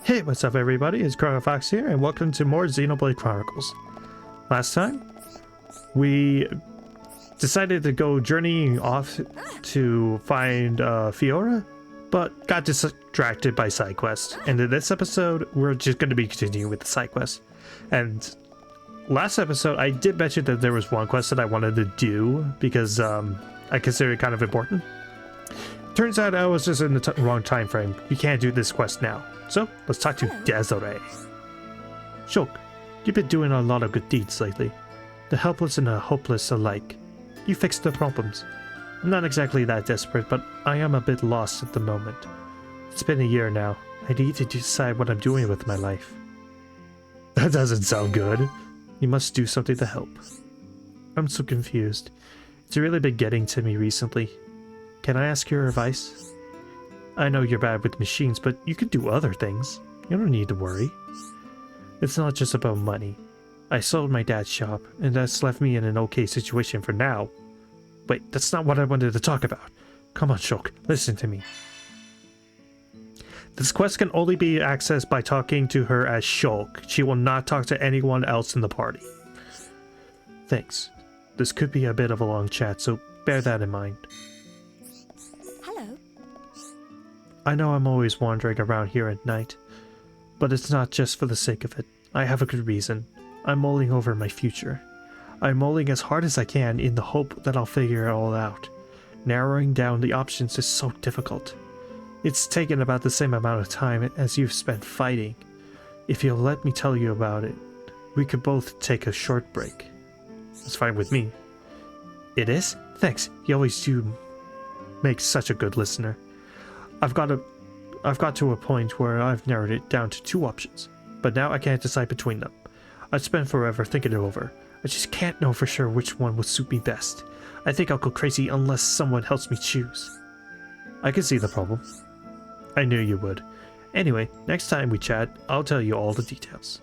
Hey, what's up everybody, it's Chronofahx here, and welcome to more Xenoblade Chronicles. Last time, we decided to go journeying off to find Fiora, but got distracted by side quests. And in this episode, we're just going to be continuing with the side quest. And last episode, I did mention that there was one quest that I wanted to do because I consider it kind of important. Turns out I was just in the wrong time frame. You can't do this quest now. So, let's talk to Desiree. Shulk, you've been doing a lot of good deeds lately. The helpless and the hopeless alike. You fixed the problems. I'm not exactly that desperate, but I am a bit lost at the moment. It's been a year now. I need to decide what I'm doing with my life. That doesn't sound good. You must do something to help. I'm so confused. It's really been getting to me recently. Can I ask your advice? I know you're bad with machines, but you can do other things. You don't need to worry. It's not just about money. I sold my dad's shop, and that's left me in an okay situation for now. Wait, that's not what I wanted to talk about. Come on, Shulk, listen to me. This quest can only be accessed by talking to her as Shulk. She will not talk to anyone else in the party. Thanks. This could be a bit of a long chat, so bear that in mind. I know I'm always wandering around here at night, but it's not just for the sake of it. I have a good reason. I'm mulling over my future. I'm mulling as hard as I can in the hope that I'll figure it all out. Narrowing down the options is so difficult. It's taken about the same amount of time as you've spent fighting. If you'll let me tell you about it, we could both take a short break. That's fine with me. It is? Thanks. You always do make such a good listener. I've got to a point where I've narrowed it down to two options, but now I can't decide between them. I'd spend forever thinking it over. I just can't know for sure which one would suit me best. I think I'll go crazy unless someone helps me choose. I can see the problem. I knew you would. Anyway, next time we chat, I'll tell you all the details.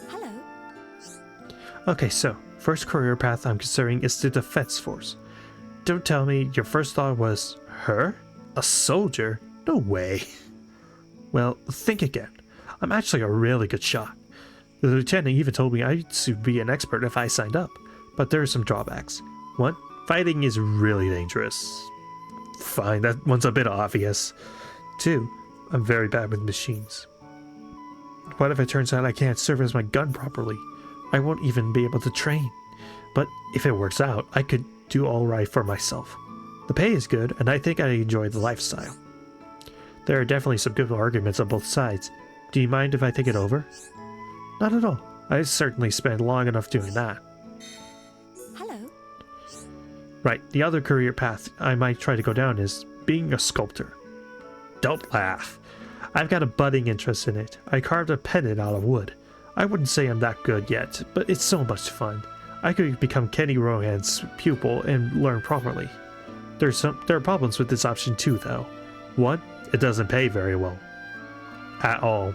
Hello. Okay, so, first career path I'm considering is the Defense Force. Don't tell me your first thought was her? A soldier? No way. Well, think again. I'm actually a really good shot. The lieutenant even told me I'd soon be an expert if I signed up, but there are some drawbacks. One, fighting is really dangerous. Fine, that one's a bit obvious. Two, I'm very bad with machines. What if it turns out I can't service my gun properly? I won't even be able to train. But if it works out, I could do all right for myself. The pay is good, and I think I enjoy the lifestyle. There are definitely some good arguments on both sides. Do you mind if I think it over? Not at all. I certainly spent long enough doing that. Hello. Right, the other career path I might try to go down is being a sculptor. Don't laugh. I've got a budding interest in it. I carved a pendant out of wood. I wouldn't say I'm that good yet, but it's so much fun. I could become Kenny Rohan's pupil and learn properly. There are problems with this option too, though. One, it doesn't pay very well. At all.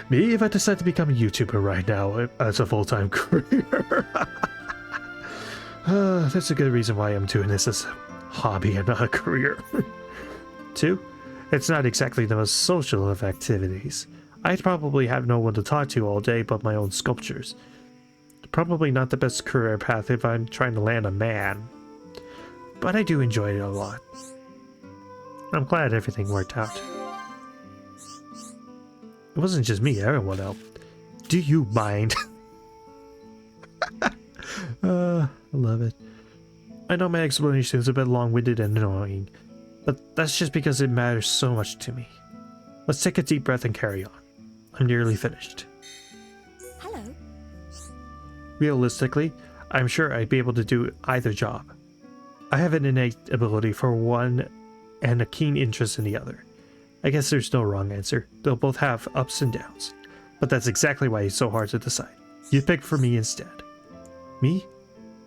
Me, if I decide to become a YouTuber right now as a full-time career. That's a good reason why I'm doing this as a hobby and not a career. Two, it's not exactly the most social of activities. I'd probably have no one to talk to all day but my own sculptures. Probably not the best career path if I'm trying to land a man. But I do enjoy it a lot. I'm glad everything worked out. It wasn't just me, everyone else. Do you mind? I love it. I know my explanation is a bit long-winded and annoying, but that's just because it matters so much to me. Let's take a deep breath and carry on. I'm nearly finished. Hello. Realistically, I'm sure I'd be able to do either job. I have an innate ability for one and a keen interest in the other. I guess there's no wrong answer. They'll both have ups and downs. But that's exactly why it's so hard to decide. You pick for me instead. Me?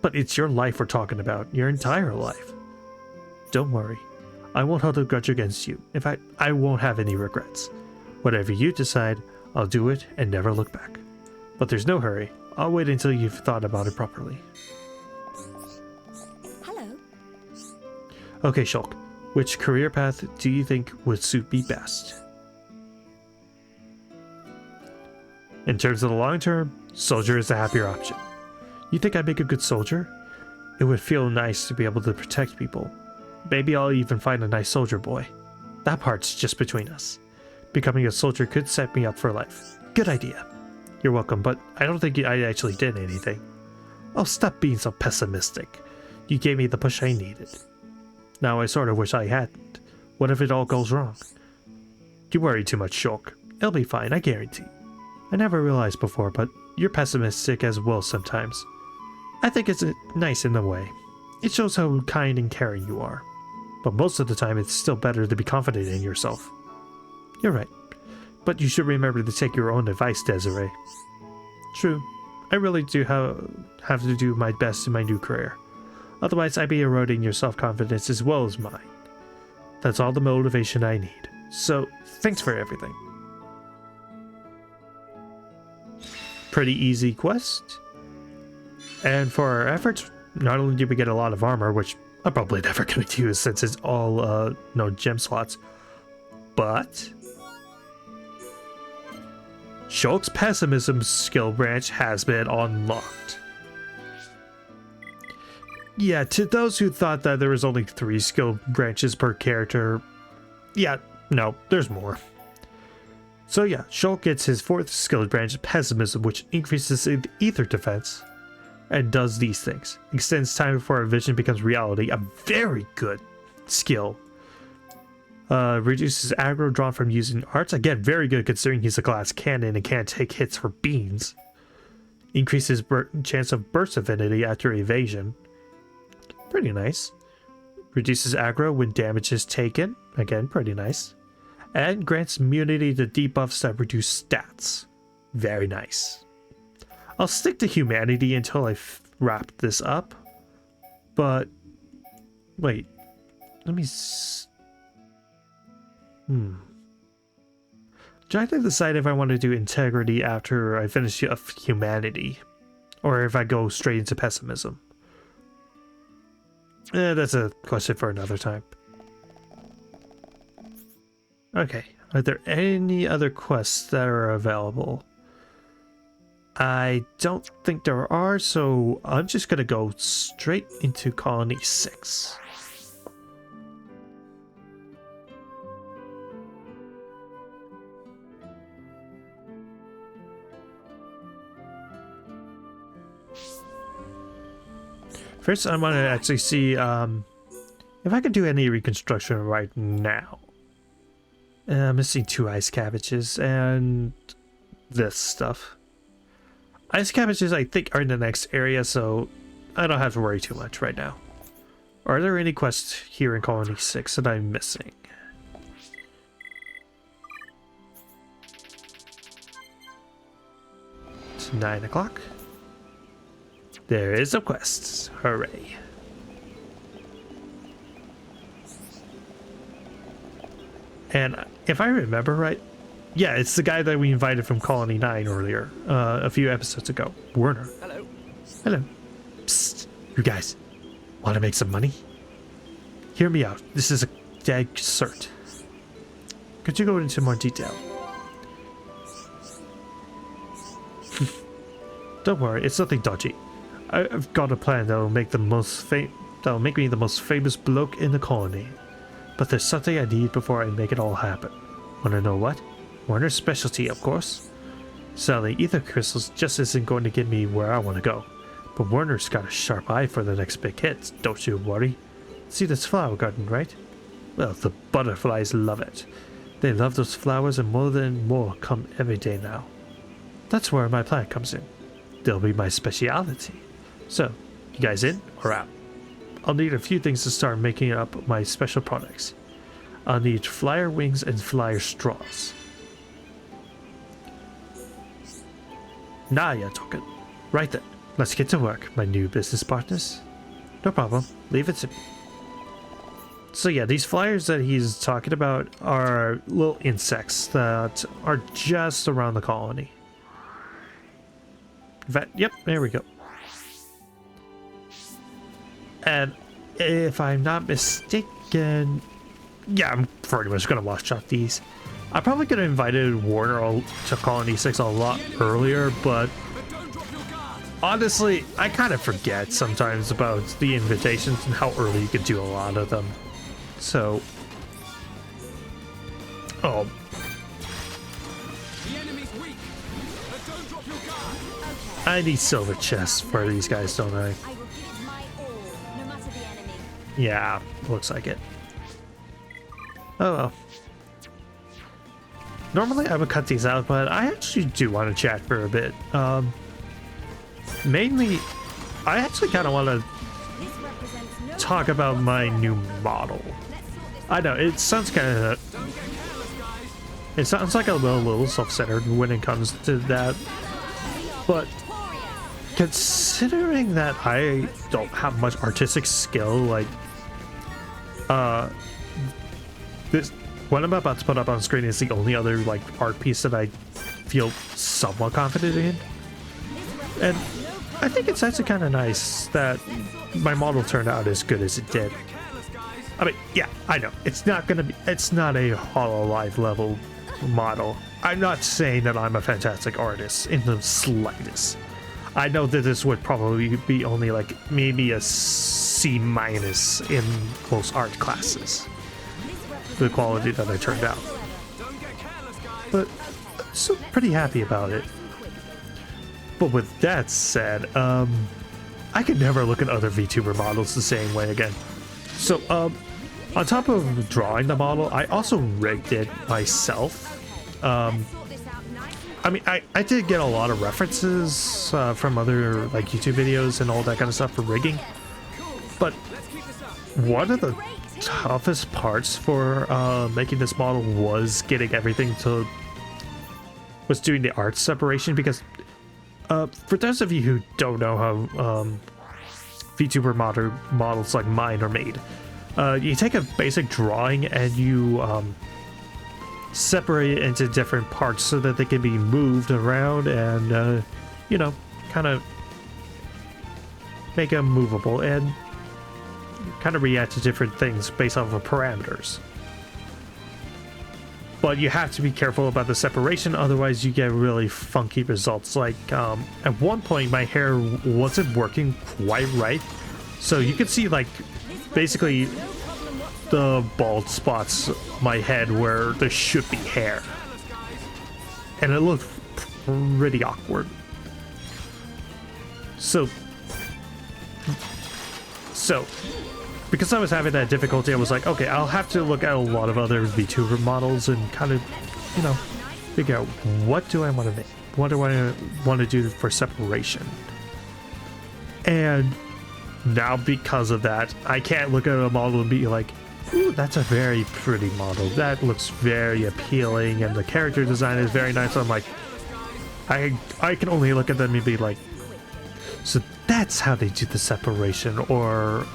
But it's your life we're talking about. Your entire life. Don't worry. I won't hold a grudge against you. In fact, I won't have any regrets. Whatever you decide, I'll do it and never look back. But there's no hurry. I'll wait until you've thought about it properly. Hello. Okay, Shulk. Which career path do you think would suit me best? In terms of the long term, soldier is a happier option. You think I'd make a good soldier? It would feel nice to be able to protect people. Maybe I'll even find a nice soldier boy. That part's just between us. Becoming a soldier could set me up for life. Good idea. You're welcome, but I don't think I actually did anything. Oh, stop being so pessimistic. You gave me the push I needed. Now I sort of wish I hadn't. What if it all goes wrong? You worry too much, Shulk. It'll be fine, I guarantee. I never realized before, but you're pessimistic as well sometimes. I think it's nice in a way. It shows how kind and caring you are. But most of the time it's still better to be confident in yourself. You're right. But you should remember to take your own advice, Desiree. True. I really do have to do my best in my new career. Otherwise I'd be eroding your self-confidence as well as mine. That's all the motivation I need. So, thanks for everything. Pretty easy quest. And for our efforts, not only did we get a lot of armor, which I'm probably never going to use since it's all no gem slots, but Shulk's Pessimism skill branch has been unlocked. Yeah, to those who thought that there was only 3 skill branches per character, yeah, no, there's more. So yeah, Shulk gets his 4th skill branch, Pessimism, which increases the ether defense and does these things. Extends time before a vision becomes reality, a very good skill. Reduces aggro drawn from using arts, again, very good considering he's a glass cannon and can't take hits for beans. Increases chance of burst affinity after evasion. Pretty nice. Reduces aggro when damage is taken, again, pretty nice. And grants immunity to debuffs that reduce stats. Very nice. I'll stick to humanity until I wrap this up. But wait, let me. Trying to decide if I want to do integrity after I finish humanity, or if I go straight into pessimism. That's a question for another time. Okay, are there any other quests that are available? I don't think there are, so I'm just gonna go straight into Colony 6. First, I want to actually see if I can do any reconstruction right now. I'm missing 2 ice cabbages and this stuff. Ice cabbages, I think, are in the next area, so I don't have to worry too much right now. Are there any quests here in Colony 6 that I'm missing? It's 9 o'clock. There is a quest. Hooray. And if I remember right, yeah, it's the guy that we invited from Colony 9 earlier, a few episodes ago. Werner. Hello. Hello. Psst. You guys, want to make some money? Hear me out. This is a dead cert. Could you go into more detail? Don't worry, it's nothing dodgy. I've got a plan that'll make me the most famous bloke in the colony. But there's something I need before I make it all happen. Wanna know what? Werner's specialty, of course. Selling ether crystals just isn't going to get me where I want to go. But Werner's got a sharp eye for the next big hit, don't you worry. See this flower garden, right? Well, the butterflies love it. They love those flowers and more come every day now. That's where my plan comes in. They'll be my speciality. So, you guys in or out? I'll need a few things to start making up my special products. I'll need flyer wings and flyer straws. Now you're talking. Right then, let's get to work, my new business partners. No problem, leave it to me. So yeah, these flyers that he's talking about are little insects that are just around the colony. In fact, yep, there we go. And if I'm not mistaken, yeah, I'm pretty much gonna one-shot these. I probably could have invited Warner to Colony 6 a lot earlier, but honestly, I kind of forget sometimes about the invitations and how early you can do a lot of them. So, oh. I need silver chests for these guys, don't I? Yeah, looks like it. Oh well. Normally I would cut these out, but I actually do want to chat for a bit. Mainly, I actually kind of want to talk about my new model. I know, it sounds kind of... It sounds like a little self-centered when it comes to that. But considering that I don't have much artistic skill, like... this... What I'm about to put up on screen is the only other, like, art piece that I feel somewhat confident in. And I think it's actually kind of nice that my model turned out as good as it did. I mean, yeah, I know. It's not gonna be... It's not a Hololive level model. I'm not saying that I'm a fantastic artist in the slightest. I know that this would probably be only, like, maybe a C- in most art classes. The quality that I turned out, but I'm still pretty happy about it. But with that said, I could never look at other VTuber models the same way again. So on top of drawing the model, I also rigged it myself. I mean, I did get a lot of references from other like YouTube videos and all that kind of stuff for rigging, but one of the toughest parts for making this model was getting everything to doing the art separation, because for those of you who don't know how VTuber models like mine are made, you take a basic drawing and you separate it into different parts so that they can be moved around and you know, kind of make them movable and kind of react to different things based off of parameters. But you have to be careful about the separation, otherwise you get really funky results. Like at one point my hair wasn't working quite right, so you could see like basically the bald spots on my head where there should be hair, and it looked pretty awkward. So because I was having that difficulty, I was like, okay, I'll have to look at a lot of other VTuber models and kind of, you know, figure out what do I want to make? What do I want to do for separation? And now because of that, I can't look at a model and be like, ooh, that's a very pretty model. That looks very appealing and the character design is very nice. I'm like, I can only look at them and be like, so that's how they do the separation, or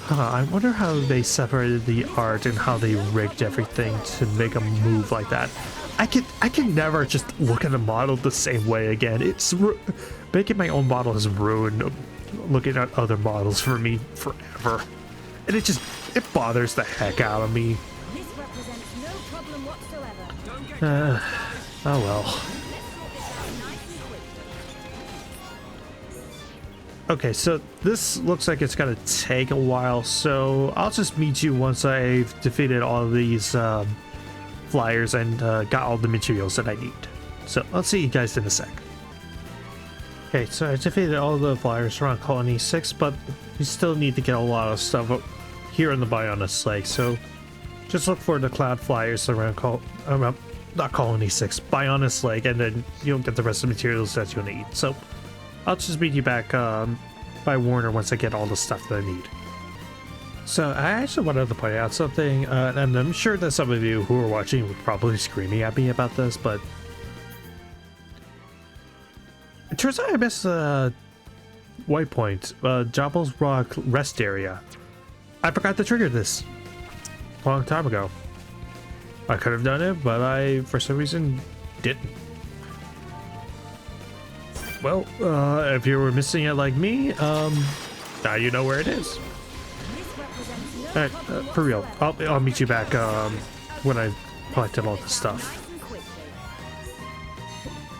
I wonder how they separated the art and how they rigged everything to make them move like that. I can never just look at a model the same way again. It's making my own model has ruined looking at other models for me forever, and it bothers the heck out of me. Oh well. Okay, so this looks like it's gonna take a while, so I'll just meet you once I've defeated all of these flyers and got all the materials that I need. So I'll see you guys in a sec. Okay, so I defeated all the flyers around Colony 6, but we still need to get a lot of stuff up here in the Bionis Lake, so just look for the cloud flyers around not Colony 6, Bionis Lake, and then you'll get the rest of the materials that you'll need. So I'll just meet you back by Warner once I get all the stuff that I need. So I actually wanted to point out something, and I'm sure that some of you who are watching were probably screaming at me about this, but it turns out I missed White Point, Jabbal's Rock rest area. I forgot to trigger this a long time ago. I could have done it, but I, for some reason, didn't. Well, if you were missing it like me, now you know where it is. Alright, for real. I'll meet you back when I collected all the stuff.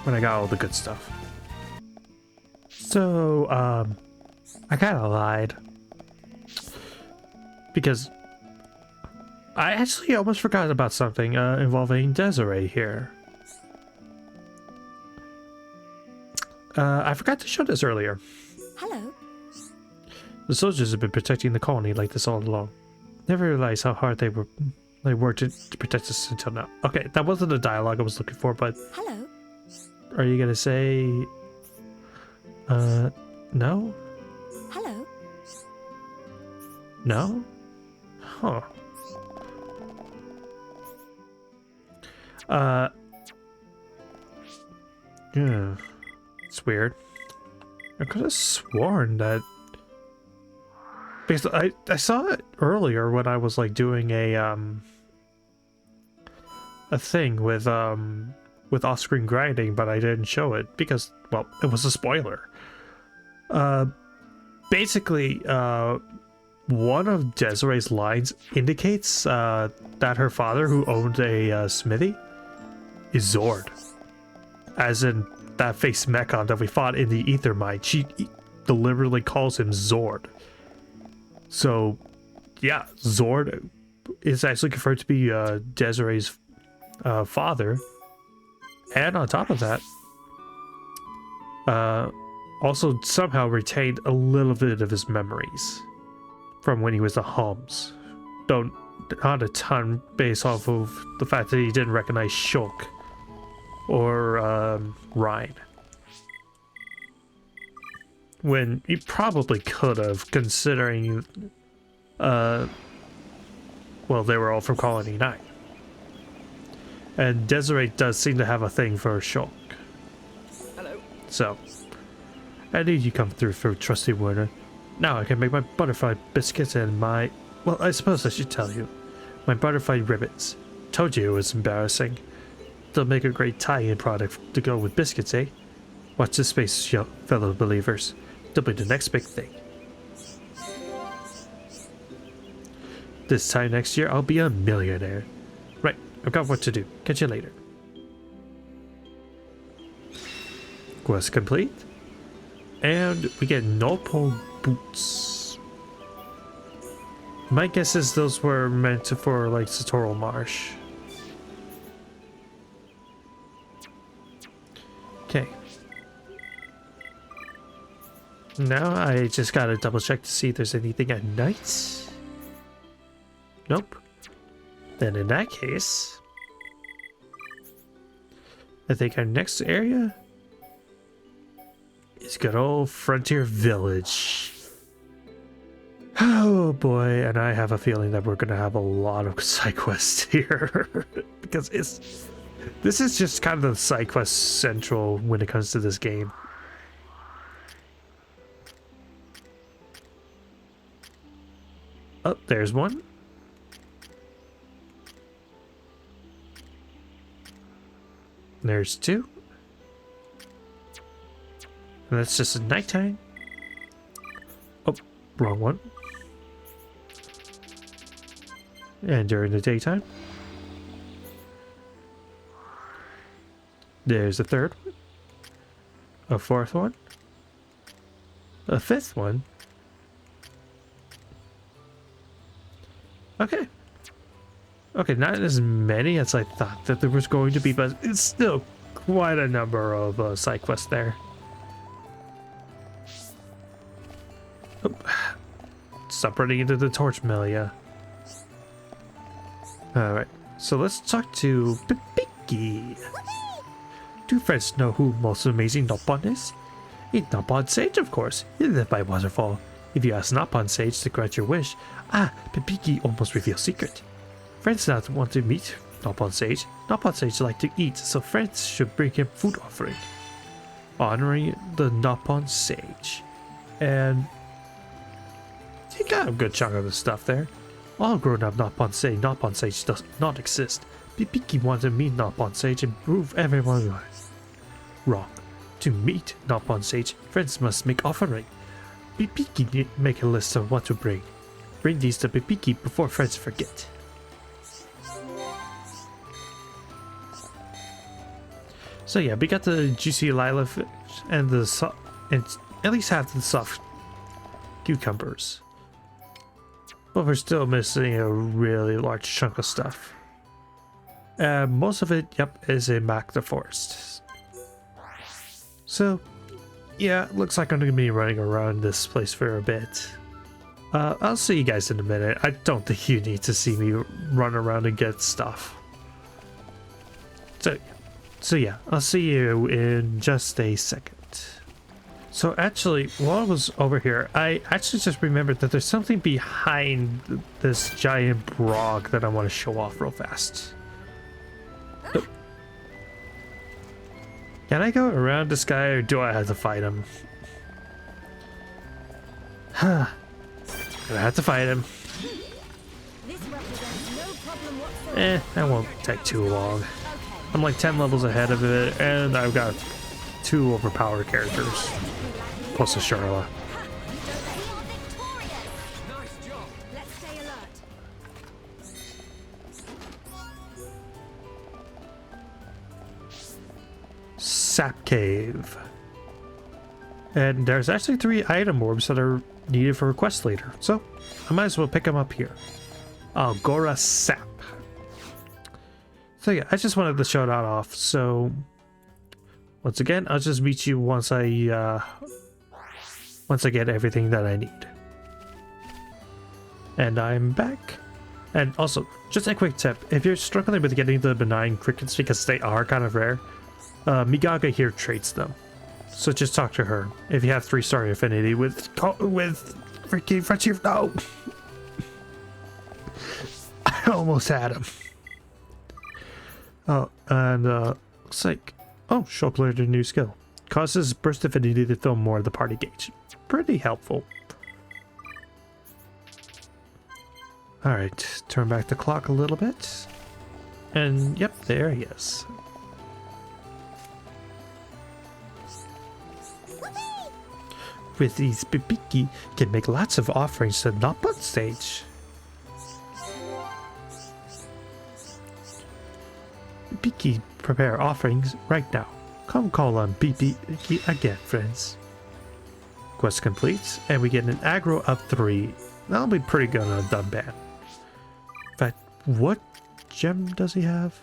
When I got all the good stuff. So, I kind of lied. Because I actually almost forgot about something involving Desiree here. I forgot to show this earlier. Hello. The soldiers have been protecting the colony like this all along. Never realized how hard they worked to protect us until now. Okay, that wasn't the dialogue I was looking for, but... Hello. Are you gonna say... no? Hello. No? Huh. Yeah. It's weird. I could have sworn that... Because I saw it earlier when I was like doing a thing with off-screen grinding, but I didn't show it because, well, it was a spoiler. Basically, one of Desiree's lines indicates that her father, who owned a smithy, is Zord. As in that face Mechon that we fought in the Ether Mine. She deliberately calls him Zord. So, yeah, Zord is actually confirmed to be Desiree's father. And on top of that, also somehow retained a little bit of his memories from when he was the Hums. Though not a ton based off of the fact that he didn't recognize Shulk or Rhine. When he probably could have, considering, well, they were all from Colony 9. And Desiree does seem to have a thing for Shulk. Hello. So, I need you come through for trusty Werner. Now I can make my butterfly biscuits and my... Well, I suppose I should tell you. My butterfly ribbons. Told you it was embarrassing. They'll make a great tie-in product to go with biscuits, eh? Watch this space, fellow believers. They'll be the next big thing. This time next year, I'll be a millionaire. Right, I've got what to do. Catch you later. Quest complete. And we get Nopal boots. My guess is those were meant for like Satoral Marsh. Okay. Now I just gotta double check to see if there's anything at night. Nope. Then in that case, I think our next area is good old Frontier Village. Oh boy, and I have a feeling that we're gonna have a lot of side quests here. Because this is just kind of the side quest central when it comes to this game. Oh, there's one. There's two. And that's just at nighttime. Oh, wrong one. And during the daytime. There's a third one. A fourth one. A fifth one. Okay. Okay, not as many as I thought that there was going to be, but it's still quite a number of side quests there. Oh. Stop running into the torch mill, yeah. Alright, so let's talk to Pipiki. Do friends know who most amazing Nopon is? It's Nopon Sage, of course. He lives by waterfall. If you ask Nopon Sage to grant your wish, Pipiki almost reveals secret. Friends not want to meet Nopon Sage. Nopon Sage like to eat, so friends should bring him food offering, honoring the Nopon Sage. And he got a good chunk of the stuff there. All grown-up Nopon say Nopon Sage does not exist. Pipiki wants to meet Nopon Sage and prove everyone wrong. To meet Nopon Sage, friends must make offering. Pipiki make a list of what to bring. Bring these to Pipiki before friends forget. So yeah, we got the juicy lila fish and and at least half the soft cucumbers. But we're still missing a really large chunk of stuff. Most of it, yep, is in back the forest. So yeah, looks like I'm gonna be running around this place for a bit. I'll see you guys in a minute. I don't think you need to see me run around and get stuff. So yeah, I'll see you in just a second. So actually, while I was over here, I actually just remembered that there's something behind this giant brog that I want to show off real fast. Oh. Can I go around this guy or do I have to fight him? Huh. I have to fight him. That won't take too long. I'm like 10 levels ahead of it, and I've got 2 overpowered characters. Plus a Charla. Sap Cave. And there's actually 3 item orbs that are needed for a quest later, so I might as well pick them up here. Algora Sap. So yeah, I just wanted to show that off. So once again, I'll just meet you once I get everything that I need. And I'm back. And also, just a quick tip: if you're struggling with getting the benign crickets because they are kind of rare, Migaga here trades them. So just talk to her if you have 3-star affinity with freaking friendship. No, I almost had him. Oh, and looks like Shulk learned a new skill. Causes burst affinity to fill more of the party gauge. Pretty helpful. Alright, turn back the clock a little bit. And yep, there he is. With these, Bibiki can make lots of offerings to the Nopon stage. Bibiki prepare offerings right now. Come call on Bibiki again, friends. Quest complete, and we get an aggro up 3. That'll be pretty good on a Dunban. In fact, what gem does he have?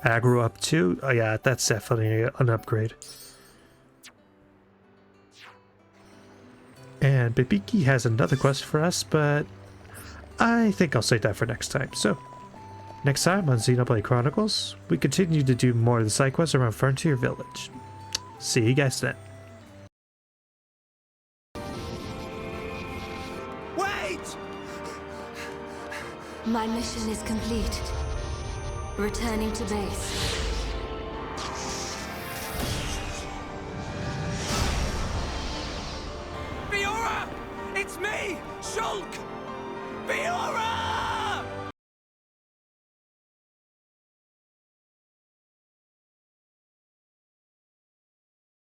Aggro up 2? Oh yeah, that's definitely an upgrade. And Bibiki has another quest for us, but I think I'll save that for next time. So, next time on Xenoblade Chronicles, we continue to do more of the side quests around Frontier Village. See you guys then. Wait! My mission is complete. Returning to base. Fiora! It's me, Shulk!